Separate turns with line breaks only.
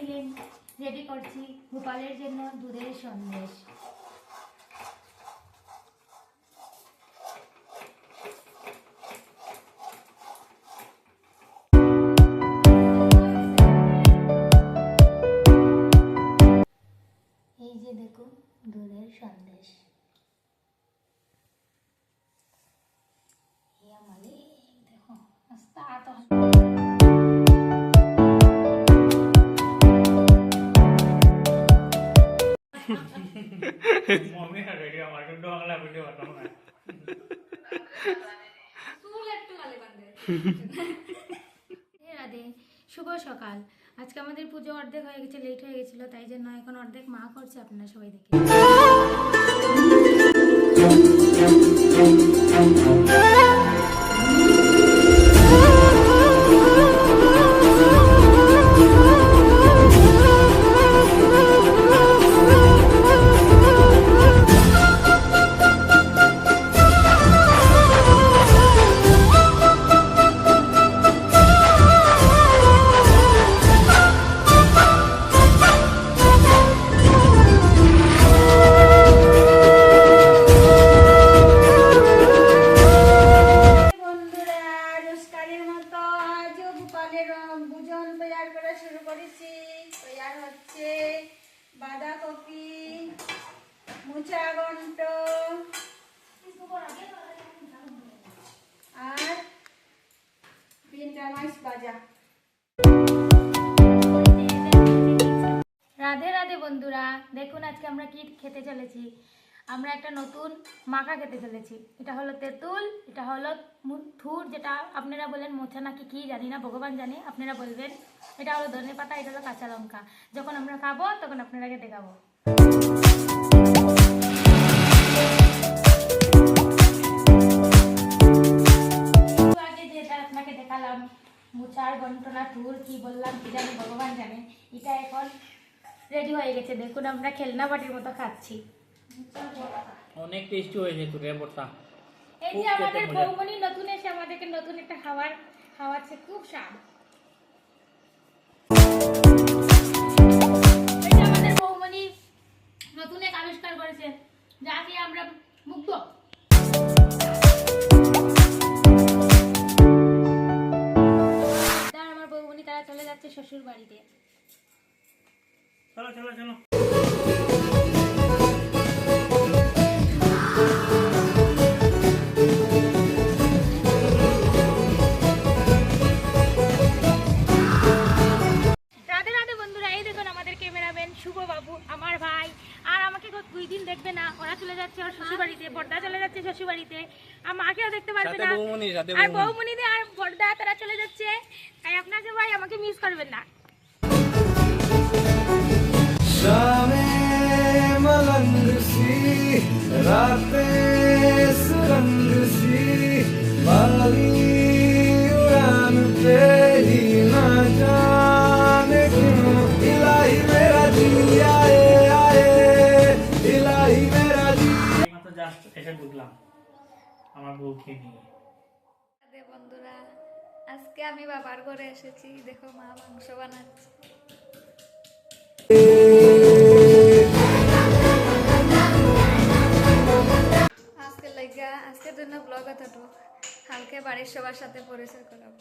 মিলে রেডি করছি গোপালের জন্য দুধের সন্দেশ। এই যে দেখুন দুধের সন্দেশ। দেখো আস্তে আতো
मम्मी है रेडी हमारे को अगला वीडियो बनाऊंगा
तू একটু গালে বাঁধে। রাধে, শুভ সকাল। আজকে আমাদের পুজো অর্ধেক হয়ে গেছে, লেট হয়ে গেছিল, তাই জন্য এখন অর্ধেক মা করছে, আপনারা সবাই দেখে। বাঁধাকপি, মোচা ঘন্ট আর তিনটা মাছ ভাজা। রাধে রাধে বন্ধুরা, দেখুন আজকে আমরা কি খেতে চলেছি। আমরা একটা নতুন মাখা খেতে চলেছি। এটা হলো তেঁতুল, এটা হলো থুর, যেটা আপনারা বলেন মোচা নাকি কি জানি না, ভগবান জানে, আপনারা বলবেন। এটা হলো ধনে পাতা, এটা হলো কাঁচা লঙ্কা। যখন আমরা খাবো তখন আপনারাকে দেখাবো। আগে যেটা আপনাকে দেখালাম মোচার ঘন্টনা থুর কি বললাম কি জানি, ভগবান জানে। এটা এখন রেডি হয়ে গেছে। দেখুন আমরা খেলনা বাটির মতো খাচ্ছি।
অনেক টেস্টি হয়েছে তো রে বড়টা।
এই যে আমাদের বৌমনি নতুন এসে আমাদেরকে নতুন একটা খাবার খাওয়াচ্ছে, খুব স্বাদ। এই যে আমাদের বৌমনি নতুন এক আবিষ্কার করেছেন, যা দিয়ে আমরা মুগ্ধ। তার আমার বৌমনি তারা চলে যাচ্ছে শ্বশুর বাড়িতে।
চলো চলো চলো। দেখবে না, ওরা চলে যাচ্ছে ওর শ্বশুর বাড়িতে, বড়দা চলে যাচ্ছে শ্বশুর বাড়িতে, আর মাকেও দেখতে পারবে না, আর বৌমনি আর বড়দা তারা চলে যাচ্ছে। তাই আপনাকে ভাই আমাকে মিস করবেন না।
शामे मलंग सी रातें सुरंग सी वाली उड़ान पे ही ना जाने क्यों इलाही मेरा जी आए आए इलाही मेरा जी।
মাত্র জাস্ট এসে ঢুকলাম আমার বউকে নিয়ে।
বন্ধুরা, আজকে আমি বাবার ঘরে এসেছি। দেখো মা মাংস বানাচ্ছে। আজকের জন্য ব্লগ এতটুকু। কালকে বাড়ির সবার সাথে পরিচয় করাবো।